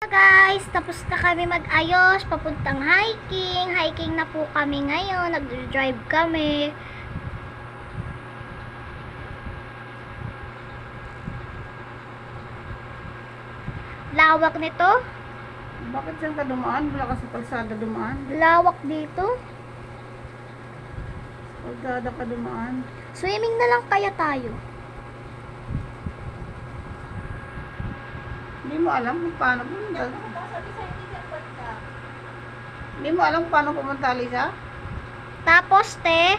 guys, tapos na kami mag-ayos, papuntang hiking. Hiking na po kami ngayon, nag-drive kami. Lawak nito. Bakit saan ka dumaan? Wala ka sa kalsada dumaan? Lawak dito. Kalsada ka dumaan? Swimming na lang kaya tayo. Hindi mo alam kung paano pumunta. Hindi mo alam kung paano pumunta, Lisa? Tapos, te,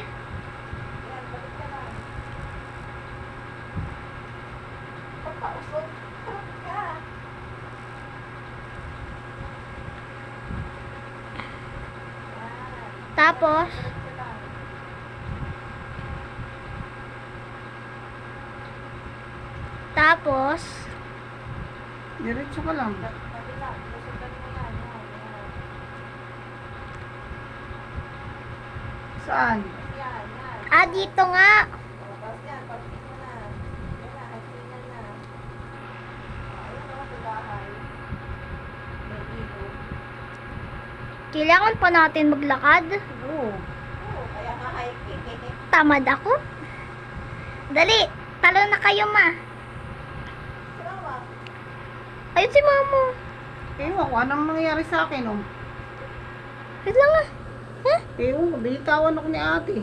tapos, tapos, Diretso ka lang. Saan? dito nga. Kailangan pa natin maglakad. Oo. Tamad ako. Dali, talo na kayo, ma. Ayun si mama. Ewan ko, anong nangyayari sa akin, oh? Wait lang ah. Huh? Ewan ko, binitawan ako ni ate.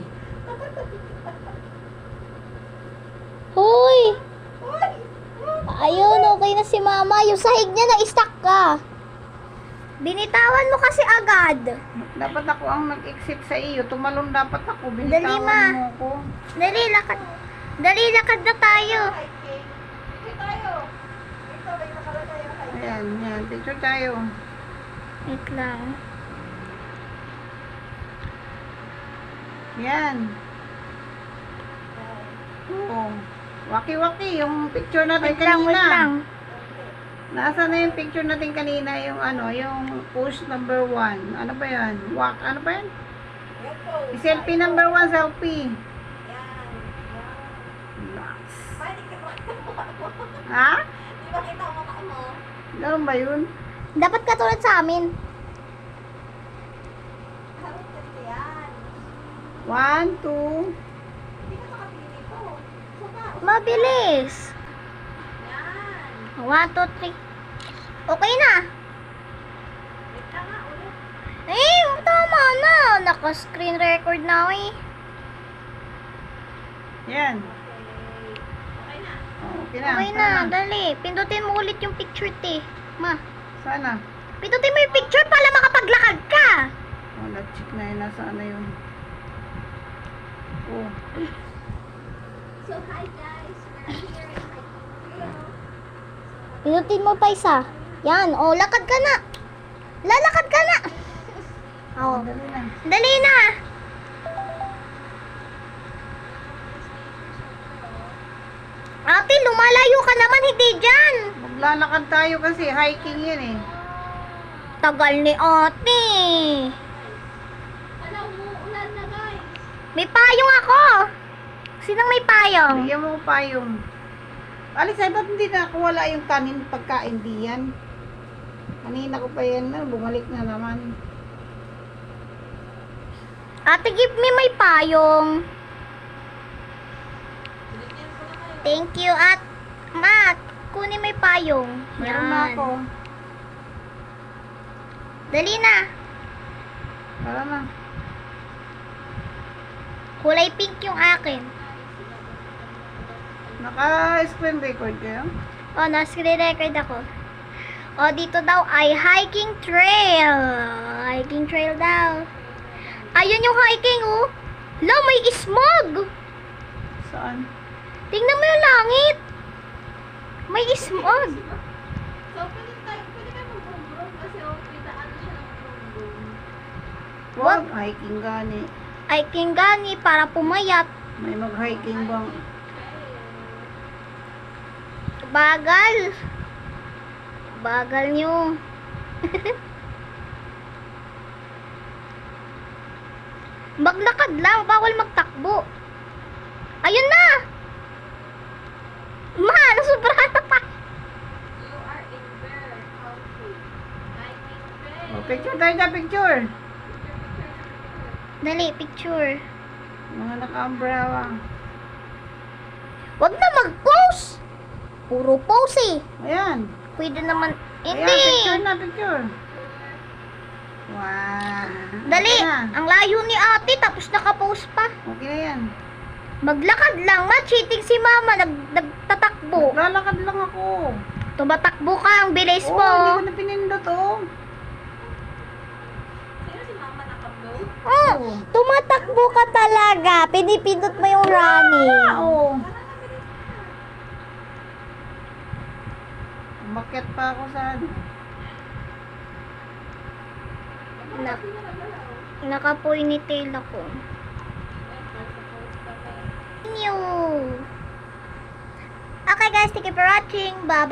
Hoy! Ayun, okay na si mama. Yung sahig niya na-stuck ka. Binitawan mo kasi agad. Dapat ako ang nag-exit sa iyo. Tumalon dapat ako. Dali, Binitawan ma. mo ako. Dali, lakad. Dali, lakad na tayo. Ayan, yan. Picture tayo. Wait lang. Yan. Oo. Waki-waki. Yung picture natin Wait lang, kanina. wait lang. Nasaan na yung picture natin kanina? Yung ano, yung post number 1. Ano ba yan? Ano ba yan? Selfie number 1, selfie. Ha? Ganun ba yun? Dapat katulad sa amin. 1, 2. Mabilis. 1, 2, 3. Okay na. Eh, tama na. Naka-screen record na ako eh. Yan. Oh, okay na. Okay na, dali. Pindutin mo ulit yung picture, te. Ma, Sana. pindutin mo yung picture para makapaglakad ka. Oh, nag-check na yun. Nasaan na yun? Oh. So, hi guys. We're here in Pindutin mo pa isa. Yan, oh, lakad ka na. Lalakad ka na. Oh, Dali na. dali na. Ate, lumalayo ka naman, hindi dyan. Maglalakad tayo kasi hiking yan eh. Tagal ni ate. May payong ako. Sinang may payong? Bigyan mo pa yung... Alis, ay ba't hindi na wala yung kanin pagkain diyan? Kanina ko pa yan na, bumalik na naman. Ate, give me may payong. Thank you, at Mat, kunin may payong. Meron na ako. Dali na. Tara na. Kulay pink yung akin. Naka-screen record kayo? Oh, na-screen record ako. Oh, dito daw ay hiking trail. Hiking trail daw. Ayun yung hiking, oh. Lo, may smog. Saan? Tingnan mo yung langit. May smog. So, pwede ka mag-brum-brum kasi daan siya ng brum-brum. Wag, hiking gani. Hiking gani para pumayat. May mag-hiking bang? Bagal. Bagal nyo. Maglakad lang, bawal magtakbo. Ayun na! Ma, nasubrahan na pa. You are in bear country. Picture tayo dyan, picture. Dali, picture. Mga naka-umbrella. Wag na mag-pose! Puro pose eh. Ayan. Pwede naman. Ayan, Hindi! picture na, picture. Wow. Dali! Okay na. Ang layo ni ate, tapos naka-pose pa. Okay na yan. Maglakad lang, cheating si mama, nagtatakbo. Lalakad lang ako. Tumatakbo ka, ang bilis Oo, mo. hindi ko na pinindot, oh. Sino si mama nakablo? Oh, tumatakbo ka talaga. Pinipindot mo yung running. Oo. Umakyat pa ako sa ano. Naka-ponytail ako. Okay guys, thank you for watching. Bye-bye.